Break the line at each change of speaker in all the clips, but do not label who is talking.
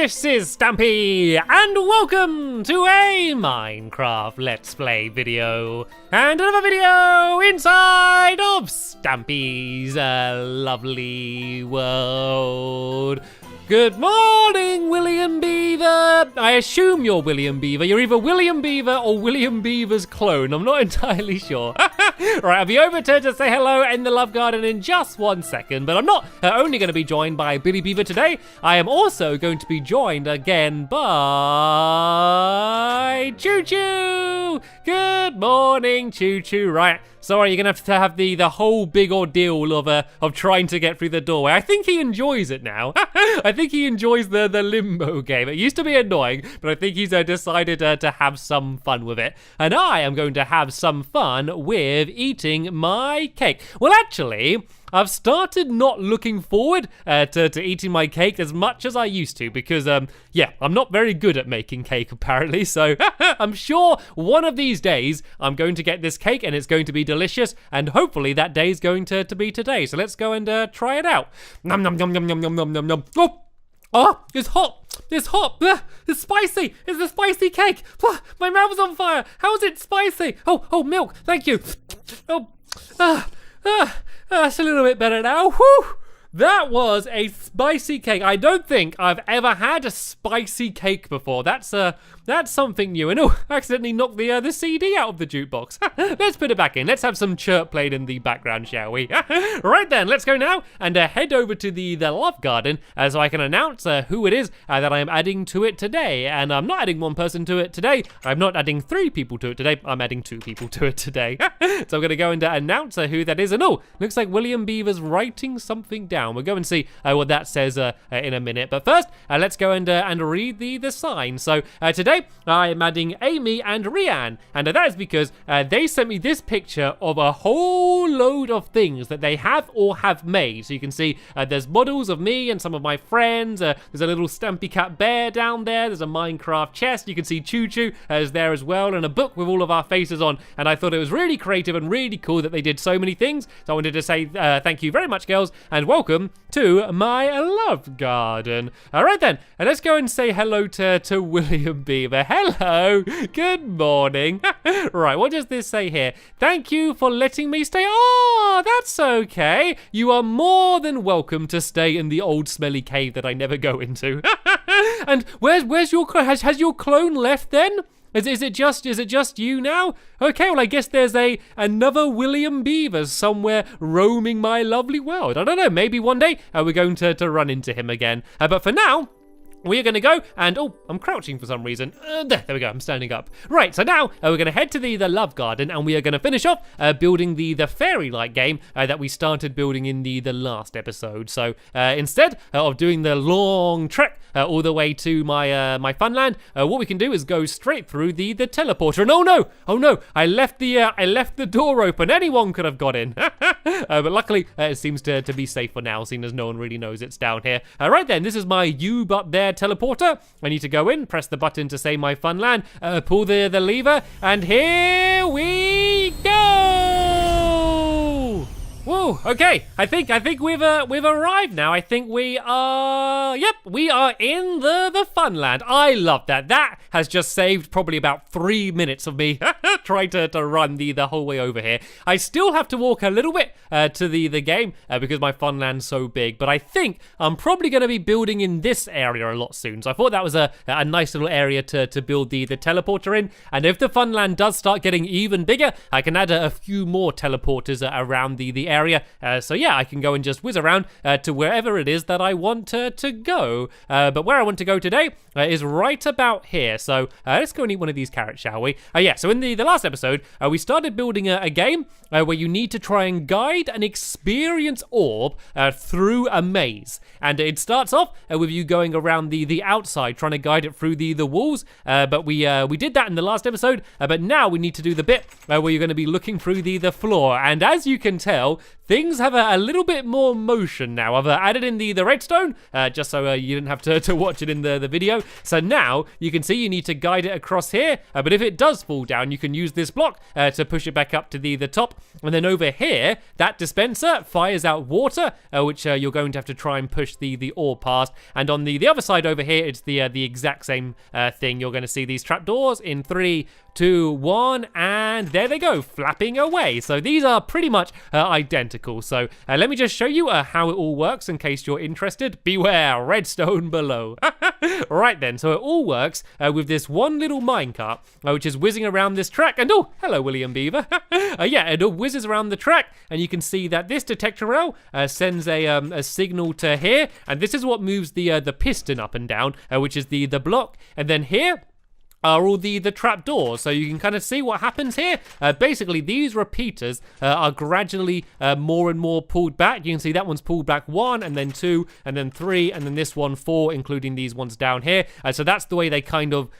This is Stampy, and welcome to a Minecraft Let's Play video. And another video inside of Stampy's lovely world. Good morning, William Beaver. I assume you're William Beaver. You're either William Beaver or William Beaver's clone. I'm not entirely sure. Right, I'll be over to say hello in the Love Garden in just 1 second, but I'm not only going to be joined by Billy Beaver today. I am also going to be joined again by Choo Choo. Good morning, Choo Choo. Right. Sorry, you're gonna have the whole big ordeal of trying to get through the doorway. I think he enjoys it now. I think he enjoys the limbo game. It used to be annoying, but I think he's decided to have some fun with it. And I am going to have some fun with eating my cake. Well, actually, I've started not looking forward to eating my cake as much as I used to because, yeah, I'm not very good at making cake apparently. So I'm sure one of these days I'm going to get this cake and it's going to be delicious, and hopefully that day is going to be today. So let's go and try it out. Nom nom nom nom nom nom nom nom nom. Oh, it's hot. It's hot. It's spicy. It's a spicy cake. My mouth is on fire. How is it spicy? Oh, milk. Thank you. Oh, that's a little bit better now. Whew. That was a spicy cake. I don't think I've ever had a spicy cake before. That's something new. And I accidentally knocked the CD out of the jukebox. Let's put it back in. Let's have some chirp played in the background, shall we? Right then, let's go now and head over to the Love Garden so I can announce who it is that I am adding to it today. And I'm not adding one person to it today. I'm not adding 3 people to it today. I'm adding 2 people to it today. So I'm going to go and announce who that is. And looks like William Beaver's writing something down. We'll go and see what that says in a minute. But first, let's go and read the sign. So today, I am adding Amy and Rianne, and that is because they sent me this picture of a whole load of things that they have or have made. So you can see there's models of me and some of my friends. There's a little Stampy Cat bear down there. There's a Minecraft chest. You can see Choo Choo is there as well, and a book with all of our faces on. And I thought it was really creative and really cool that they did so many things. So I wanted to say thank you very much, girls, and welcome to my Love Garden. All right then, and let's go and say hello to William Beaver. Hello, good morning. Right, what does this say here? Thank you for letting me stay. Oh, that's okay. You are more than welcome to stay in the old smelly cave that I never go into. And where's your has your clone left then? Is it just you now? Okay, well I guess there's another William Beaver somewhere roaming my lovely world. I don't know, maybe one day we're going to run into him again. But for now, we are going to go and, I'm crouching for some reason. There we go, I'm standing up. Right, so now we're going to head to the Love Garden, and we are going to finish off building the fairy-like game that we started building in the last episode. So instead of doing the long trek all the way to my funland, what we can do is go straight through the teleporter. And oh no, I left the door open. Anyone could have got in. But luckily, it seems to be safe for now, seeing as no one really knows it's down here. Right then, this is my you but there teleporter. I need to go in, press the button to say my funland, pull the lever, and here we go! Whoa, okay, I think we've arrived now. I think we are in the funland. I love that. That has just saved probably about 3 minutes of me trying to run the whole way over here. I still have to walk a little bit to the game because my funland's so big, but I think I'm probably going to be building in this area a lot soon. So I thought that was a nice little area to build the teleporter in, and if the funland does start getting even bigger, I can add a few more teleporters around the area. So yeah, I can go and just whiz around to wherever it is that I want to go. But where I want to go today is right about here. So let's go and eat one of these carrots, shall we? Yeah, so in the last episode, we started building a game where you need to try and guide an experience orb through a maze. And it starts off with you going around the outside, trying to guide it through the walls. But we did that in the last episode. But now we need to do the bit where you're going to be looking through the floor. And as you can tell, things have a little bit more motion now. I've added in the redstone, just so you didn't have to watch it in the video. So now you can see you need to guide it across here, but if it does fall down, you can use this block to push it back up to the top. And then over here, that dispenser fires out water, which you're going to have to try and push the ore past. And on the other side over here, it's the exact same thing. You're going to see these trapdoors in 3, 2, 1, and there they go, flapping away. So these are pretty much identical. So let me just show you how it all works in case you're interested. Beware, redstone below. Right then, so it all works with this one little minecart, which is whizzing around this track. And oh, hello, William Beaver. Yeah, it all whizzes around the track, and you can see that this detector rail sends a signal to here, and this is what moves the piston up and down, which is the block. And then here are all the trap doors, so you can kind of see what happens here. Basically, these repeaters are gradually more and more pulled back. You can see that one's pulled back 1, and then 2, and then 3, and then this one 4, including these ones down here. So that's the way they kind of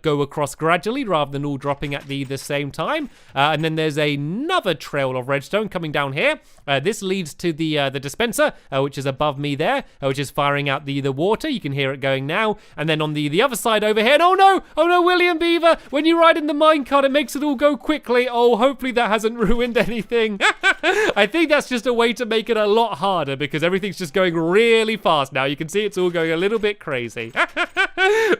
go across gradually, rather than all dropping at the same time. And then there's another trail of redstone coming down here. This leads to the dispenser, which is above me there, which is firing out the water. You can hear it going now. And then on the other side over here, oh no, William Beaver, when you ride in the minecart, it makes it all go quickly. Oh, hopefully that hasn't ruined anything. I think that's just a way to make it a lot harder, because everything's just going really fast now. You can see it's all going a little bit crazy.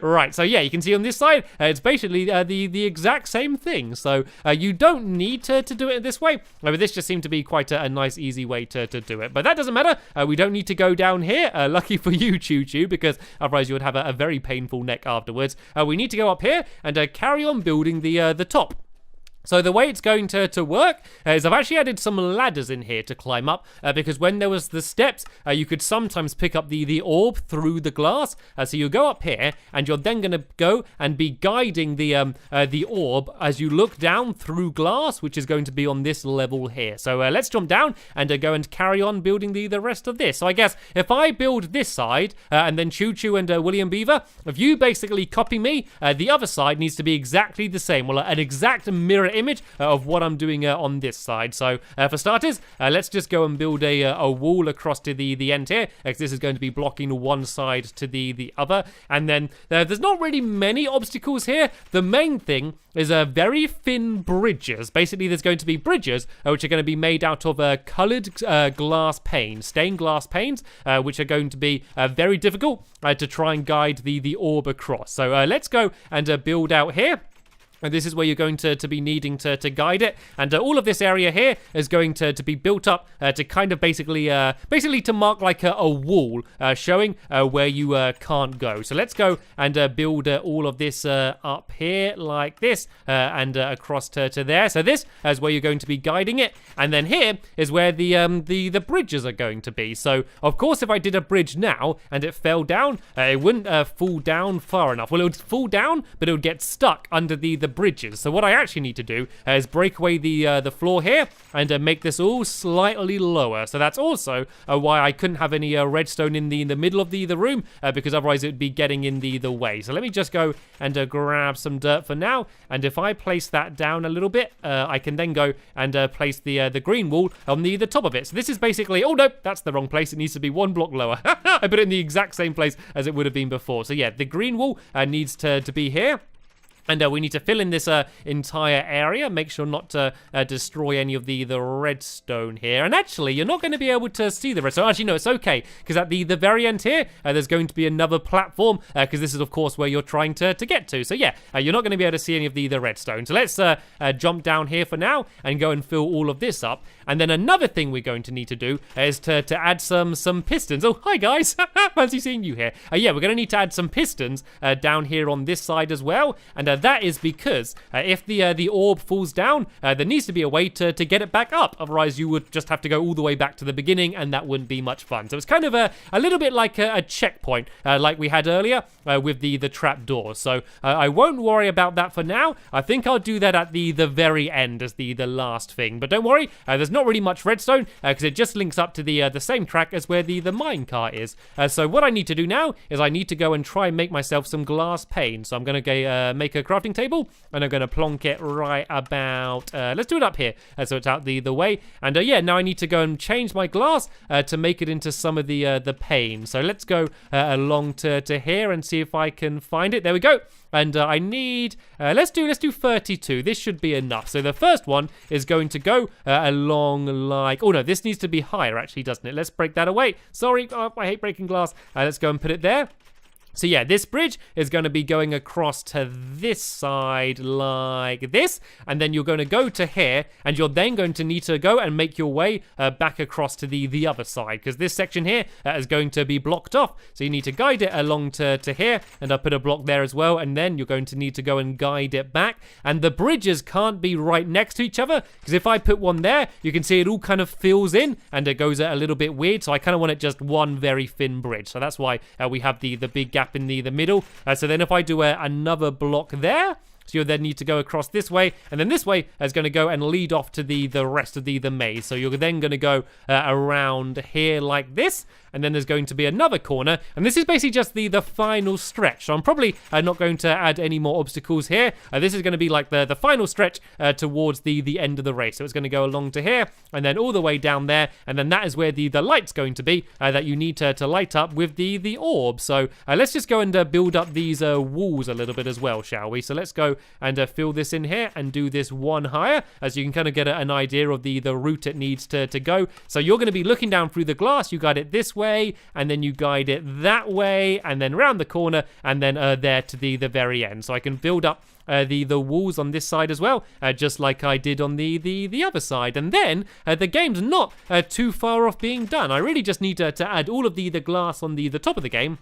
Right, so yeah, you can see on this side, it's basically the exact same thing. So you don't need to do it this way, but this just seemed to be quite a nice, easy way to do it. But that doesn't matter. We don't need to go down here. Lucky for you, Choo Choo, because otherwise you would have a very painful neck afterwards. We need to go up here and carry on building the top. So the way it's going to work is I've actually added some ladders in here to climb up, because when there was the steps, you could sometimes pick up the orb through the glass. So you go up here, and you're then going to go and be guiding the orb as you look down through glass, which is going to be on this level here. So let's jump down and go and carry on building the rest of this. So I guess if I build this side, and then Choo Choo and William Beaver, if you basically copy me, the other side needs to be exactly the same. Well, an exact mirror image of what I'm doing on this side. So for starters, let's just go and build a wall across to the end here, because this is going to be blocking one side to the other. And then there's not really many obstacles here. The main thing is very thin bridges. Basically, there's going to be bridges which are going to be made out of colored glass panes, stained glass panes, which are going to be very difficult to try and guide the orb across. So let's go and build out here. And this is where you're going to be needing to guide it. And all of this area here is going to be built up to kind of basically to mark like a wall showing where you can't go. So let's go and build all of this up here like this and across to there. So this is where you're going to be guiding it. And then here is where the bridges are going to be. So of course, if I did a bridge now and it fell down, it wouldn't fall down far enough. Well, it would fall down, but it would get stuck under the bridges. So what I actually need to do is break away the floor here and make this all slightly lower. So that's also why I couldn't have any redstone in the middle of the room, because otherwise it would be getting in the way. So let me just go and grab some dirt for now. And if I place that down a little bit, I can then go and place the green wall on the top of it. So this is basically, oh no, that's the wrong place. It needs to be one block lower. I put it in the exact same place as it would have been before. So yeah, the green wall needs to be here. And we need to fill in this entire area. Make sure not to destroy any of the redstone here. And actually, you're not going to be able to see the redstone. Actually, no, it's okay. Because at the very end here, there's going to be another platform. Because this is, of course, where you're trying to get to. So yeah, you're not going to be able to see any of the redstone. So let's jump down here for now and go and fill all of this up. And then another thing we're going to need to do is to add some pistons. Oh, hi, guys. Fancy seeing you here. Yeah, we're going to need to add some pistons down here on this side as well. And that is because if the orb falls down, there needs to be a way to get it back up. Otherwise, you would just have to go all the way back to the beginning, and that wouldn't be much fun. So it's kind of a little bit like a checkpoint, like we had earlier with the trap doors. So I won't worry about that for now. I think I'll do that at the very end as the last thing. But don't worry, there's not really much redstone because it just links up to the same track as where the minecart is. So what I need to do now is I need to go and try and make myself some glass pane. So I'm going to make a crafting table, and I'm going to plonk it right about, let's do it up here, so it's out the way. And yeah, now I need to go and change my glass to make it into some of the pane. So let's go along to here and see if I can find it. There we go. And I need, let's do 32. This should be enough. So the first one is going to go along like, oh no, this needs to be higher actually, doesn't it? Let's break that away. Sorry, I hate breaking glass. Let's go and put it there. So yeah, this bridge is going to be going across to this side like this, and then you're going to go to here, and you're then going to need to go and make your way back across to the other side, because this section here is going to be blocked off. So you need to guide it along to here, and I'll put a block there as well, and then you're going to need to go and guide it back. And the bridges can't be right next to each other, because if I put one there, you can see it all kind of fills in, and it goes a little bit weird. So I kind of want it just one very thin bridge. So that's why we have the big gap in the middle. So then if I do another block there, so you'll then need to go across this way, and then this way is going to go and lead off to the rest of the maze. So you're then going to go around here like this, and then there's going to be another corner, and this is basically just the final stretch. So I'm probably not going to add any more obstacles here. This is going to be like the final stretch towards the end of the race. So it's going to go along to here, and then all the way down there, and then that is where the light's going to be that you need to light up with the orb. So let's just go and build up these walls a little bit as well, shall we? So let's go and fill this in here and do this one higher, as you can kind of get an idea of the route it needs to go. So you're going to be looking down through the glass. You guide it this way, and then you guide it that way, and then around the corner, and then there to the very end. So I can build up the walls on this side as well, just like I did on the other side. And then the game's not too far off being done. I really just need to add all of the glass on the top of the game,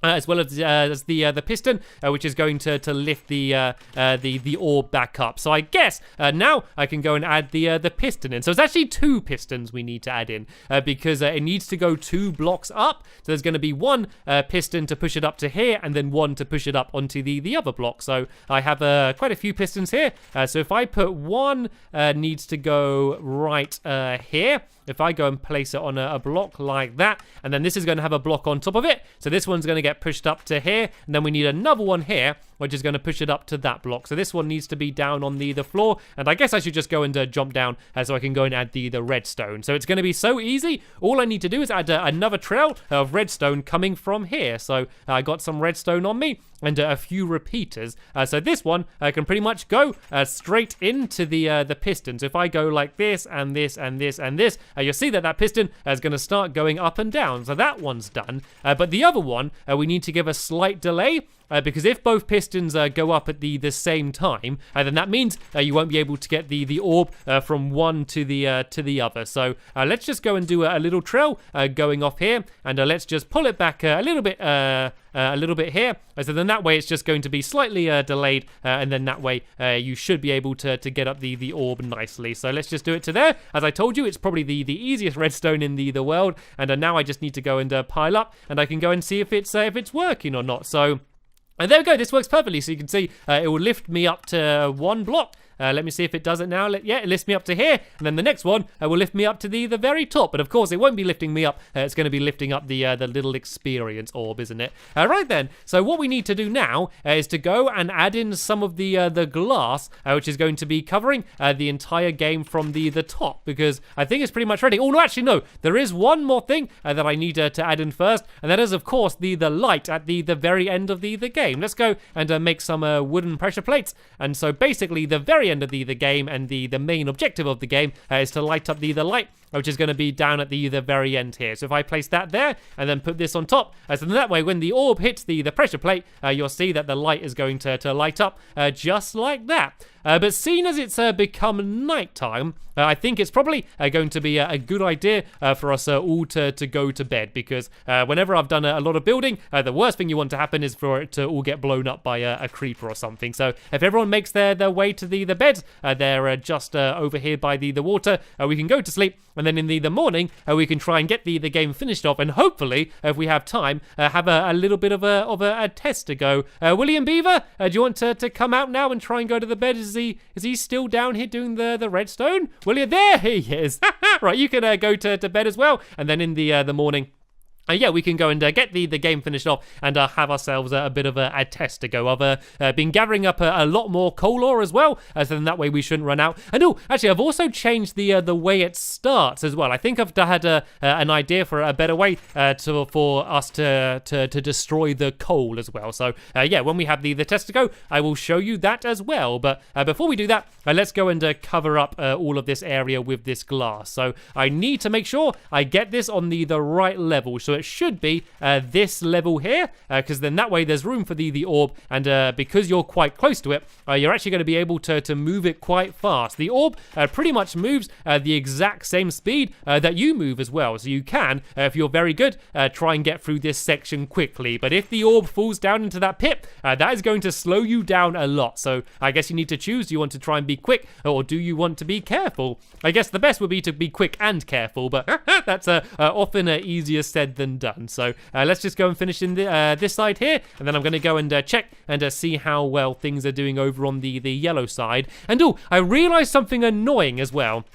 as well as the piston, which is going to lift the orb back up. So I guess now I can go and add the piston in. So it's actually 2 pistons we need to add in, because it needs to go 2 blocks up. So there's going to be 1 piston to push it up to here, and then 1 to push it up onto the other block. So I have quite a few pistons here. So if I put 1 needs to go right here. If I go and place it on a block like that, and then this is going to have a block on top of it. So this one's going to get pushed up to here, and then we need another one here, which is going to push it up to that block. So this one needs to be down on the floor, and I guess I should just go and jump down so I can go and add the redstone. So it's going to be so easy. All I need to do is add another trail of redstone coming from here. So I got some redstone on me, and a few repeaters. So this one can pretty much go straight into the pistons. If I go like this and this and this and this, you'll see that piston is going to start going up and down. So that one's done. But the other one, we need to give a slight delay. Because if both pistons go up at the same time, then that means you won't be able to get the orb from one to the other. So let's just go and do a little trail going off here, and let's just pull it back a little bit here. So then that way it's just going to be slightly delayed, and then that way you should be able to get up the orb nicely. So let's just do it to there. As I told you, it's probably the easiest redstone in the world, and now I just need to go and pile up, and I can go and see if it's working or not. So. And there we go, this works perfectly. So you can see it will lift me up to 1 block. Let me see if it does it now. Yeah, it lifts me up to here, and then the next one will lift me up to the very top. But of course, it won't be lifting me up. It's going to be lifting up the little experience orb, isn't it? Right then. So what we need to do now is to go and add in some of the glass, which is going to be covering the entire game from the top, because I think it's pretty much ready. Oh no, actually no. There is one more thing that I need to add in first, and that is of course the light at the very end of the game. Let's go and make some wooden pressure plates. And so basically the very end of the game, and the main objective of the game is to light up the light, which is going to be down at the very end here. So if I place that there and then put this on top, so then that way when the orb hits the pressure plate, you'll see that the light is going to light up just like that. But seeing as it's become nighttime, I think it's probably going to be a good idea for us all to go to bed, because whenever I've done a lot of building, the worst thing you want to happen is for it to all get blown up by a creeper or something. So if everyone makes their way to the beds, they're just over here by the water, we can go to sleep, and then in the morning we can try and get the game finished off, and hopefully, if we have time, have a little bit of a test to go. William Beaver, do you want to come out now and try and go to the bed? Is he still down here doing the redstone? William, there he is. Right, you can go to bed as well, and then in the morning, yeah, we can go and get the game finished off and have ourselves a bit of a test to go. I've been gathering up a lot more coal ore as well, so then that way we shouldn't run out. And actually, I've also changed the way it starts as well. I think I've had an idea for a better way for us to destroy the coal as well. So yeah, when we have the test to go, I will show you that as well. But before we do that, let's go and cover up all of this area with this glass. So I need to make sure I get this on the right level. So it should be this level here, because then that way there's room for the orb, and because you're quite close to it, you're actually going to be able to move it quite fast. The orb pretty much moves the exact same speed that you move as well, so you can, if you're very good, try and get through this section quickly. But if the orb falls down into that pit, that is going to slow you down a lot. So I guess you need to choose. Do you want to try and be quick, or do you want to be careful? I guess the best would be to be quick and careful, but that's often easier said than done. So let's just go and finish in this side here, and then I'm going to go and check and see how well things are doing over on the yellow side. And I realized something annoying as well.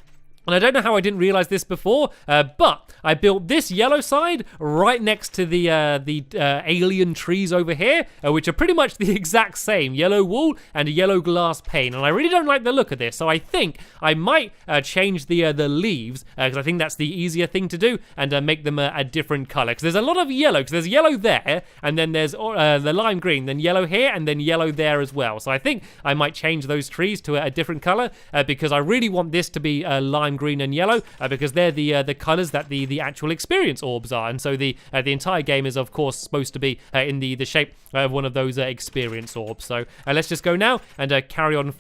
And I don't know how I didn't realize this before, but I built this yellow side right next to the alien trees over here, which are pretty much the exact same, yellow wool and a yellow glass pane. And I really don't like the look of this, so I think I might change the leaves, because I think that's the easier thing to do, and make them a different color. Because there's a lot of yellow, because there's yellow there, and then there's the lime green, then yellow here, and then yellow there as well. So I think I might change those trees to a different color, because I really want this to be lime green and yellow, because they're the colors that the actual experience orbs are. And so the entire game is of course supposed to be in the shape of one of those experience orbs. So let's just go now and carry on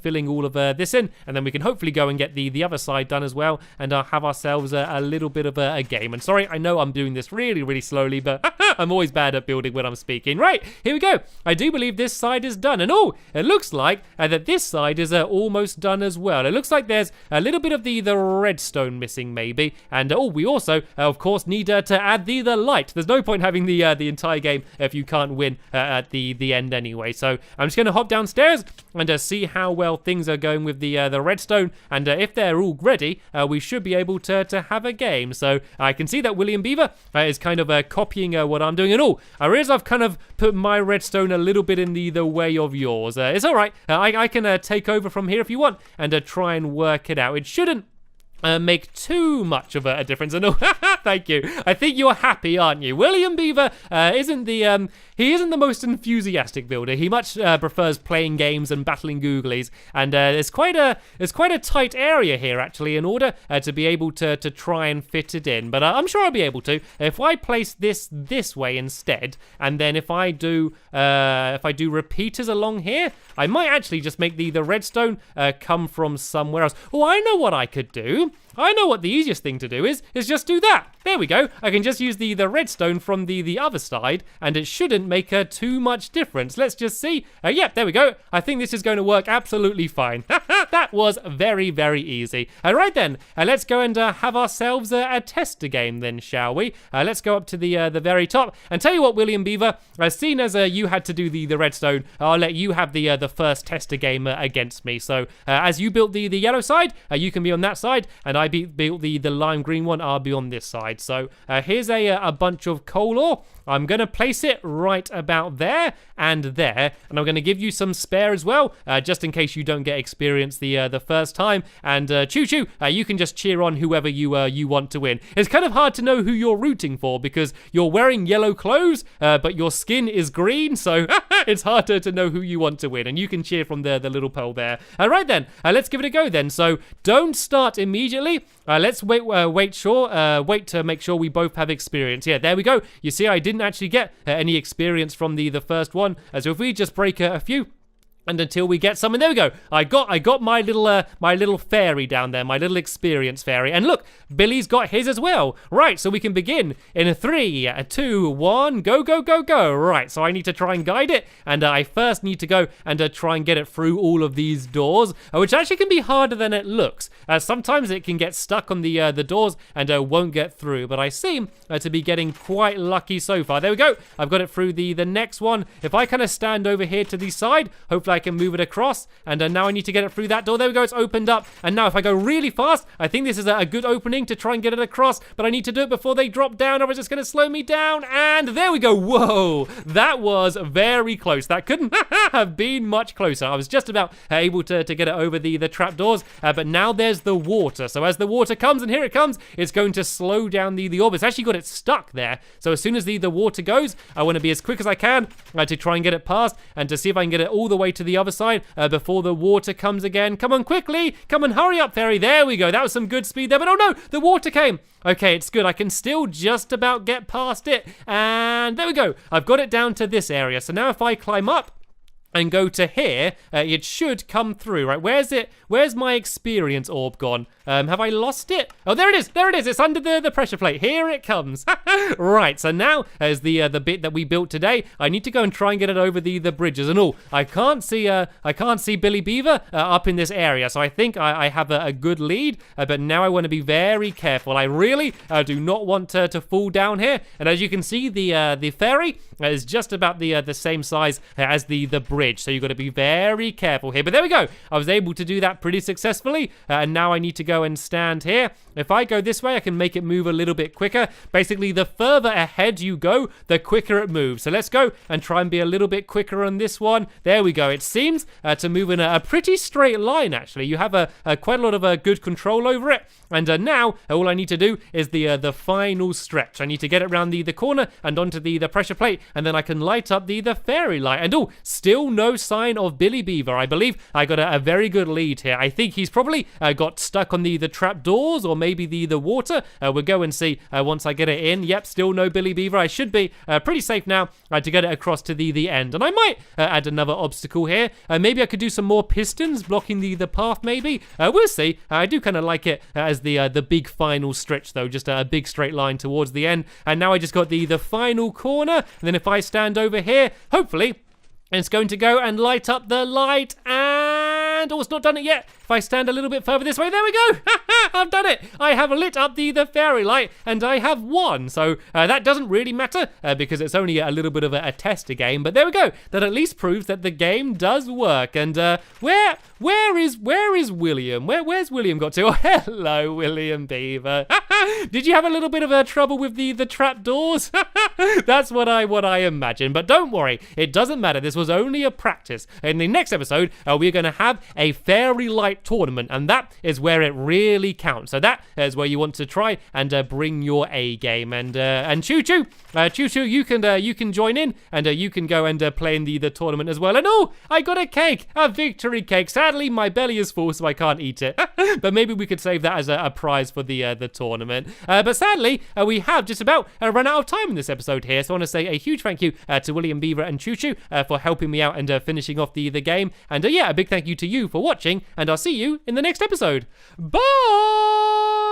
filling all of this in, and then we can hopefully go and get the other side done as well, and have ourselves a little bit of a game. And sorry, I know I'm doing this really slowly, but I'm always bad at building when I'm speaking. Right, here we go. I do believe this side is done, and it looks like that this side is almost done as well. It looks like there's a little bit of the redstone missing maybe, and we also of course need to add the light. There's no point having the entire game if you can't win at the end anyway. So I'm just going to hop downstairs and see how well things are going with the redstone, and if they're all ready, we should be able to have a game. So I can see that William Beaver is kind of copying what I'm doing, and I realize I've kind of put my redstone a little bit in the way of yours. It's all right. I can take over from here if you want and try and work it out. It shouldn't make too much of a difference. And thank you. I think you're happy, aren't you? William Beaver isn't the most enthusiastic builder. He much prefers playing games and battling googlies. And it's quite a tight area here actually, in order to be able to try and fit it in. But I'm sure I'll be able to if I place this way instead. And then if I do repeaters along here, I might actually just make the redstone come from somewhere else. Oh, I know what I could do. I know what the easiest thing to do is just do that. There we go. I can just use the redstone from the other side, and it shouldn't make too much difference. Let's just see. Yep, there we go. I think this is going to work absolutely fine. That was very easy. Right then, let's go and have ourselves a tester game then, shall we? Let's go up to the very top. And tell you what, William Beaver, as soon as you had to do the redstone, I'll let you have the first tester game against me. So as you built the yellow side, you can be on that side, and I built the lime green one, I'll be on this side. So here's a bunch of coal ore. I'm going to place it right about there and there, and I'm going to give you some spare as well, just in case you don't get experience the first time. And choo-choo, you can just cheer on whoever you want to win. It's kind of hard to know who you're rooting for because you're wearing yellow clothes, but your skin is green, so it's harder to know who you want to win, and you can cheer from the little pole there. Right then, let's give it a go then. So don't start immediately. Let's wait to make sure we both have experience. Yeah, there we go. You see, I didn't actually get any experience from the first one. So if we just break a few, and until we get some, and there we go. I got my little fairy down there, my little experience fairy. And look, Billy's got his as well. Right, so we can begin in 3, 2, 1, go, go, go, go. Right, so I need to try and guide it, and I first need to go and try and get it through all of these doors, which actually can be harder than it looks. Sometimes it can get stuck on the doors and won't get through, but I seem to be getting quite lucky so far. There we go. I've got it through the next one. If I kind of stand over here to the side, hopefully hopefully I can move it across. And now I need to get it through that door. There we go, it's opened up. And now if I go really fast, I think this is a good opening to try and get it across. But I need to do it before they drop down, or it's just going to slow me down. And there we go. Whoa, that was very close. That couldn't have been much closer. I was just about able to get it over the trapdoors. But now there's the water. So as the water comes, and here it comes, it's going to slow down the orb. It's actually got it stuck there. So as soon as the water goes, I want to be as quick as I can to try and get it past and to see if I can get it all the way to the other side before the water comes again. Come on, quickly. Come on, hurry up, fairy. There we go. That was some good speed there. But oh no, the water came. Okay, it's good. I can still just about get past it. And there we go. I've got it down to this area. So now if I climb up and go to here, it should come through, right? Where's it? Where's my experience orb gone? Have I lost it? Oh, there it is. There it is. It's under the pressure plate. Here it comes. Right. So now as the bit that we built today, I need to go and try and get it over the bridges and all. I can't see Billy Beaver up in this area. So I think I have a good lead. But now I want to be very careful. I really do not want to fall down here. And as you can see, the ferry is just about the same size as the bridge. So you've got to be very careful here. But there we go. I was able to do that pretty successfully. And now I need to go and stand here. If I go this way, I can make it move a little bit quicker. Basically, the further ahead you go, the quicker it moves. So let's go and try and be a little bit quicker on this one. There we go. It seems to move in a pretty straight line, actually. You have quite a lot of good control over it. And now, all I need to do is the final stretch. I need to get it around the corner and onto the pressure plate, and then I can light up the fairy light. And oh, still no sign of Billy Beaver. I believe I got a very good lead here. I think he's probably got stuck on the trap doors, or maybe the water. We'll go and see once I get it in. Yep, still no Billy Beaver. I should be pretty safe now to get it across to the end. And I might add another obstacle here. Maybe I could do some more pistons blocking the path, maybe. We'll see. I do kind of like it as the big final stretch, though. Just a big straight line towards the end. And now I just got the final corner. And then if I stand over here, hopefully it's going to go and light up the light. And oh, it's not done it yet. If I stand a little bit further this way, there we go. I've done it. I have lit up the fairy light, and I have won. So that doesn't really matter because it's only a little bit of a tester game. But there we go. That at least proves that the game does work. And where is William? Where's William got to? Oh, hello, William Beaver. Did you have a little bit of trouble with the trap doors? That's what I imagine. But don't worry, it doesn't matter. This was only a practice. In the next episode, we're going to have a fairy light tournament, and that is where it really counts. So that is where you want to try and bring your A game. And Choo Choo, you can join in, and you can go and play in the tournament as well. And oh, I got a cake, a victory cake. Sadly, my belly is full, so I can't eat it. But maybe we could save that as a prize for the tournament. But sadly, we have just about run out of time in this episode here. So I want to say a huge thank you to William Beaver and Choo Choo for helping me out and finishing off the game. And yeah, a big thank you to you for watching, and I'll see you in the next episode. Bye!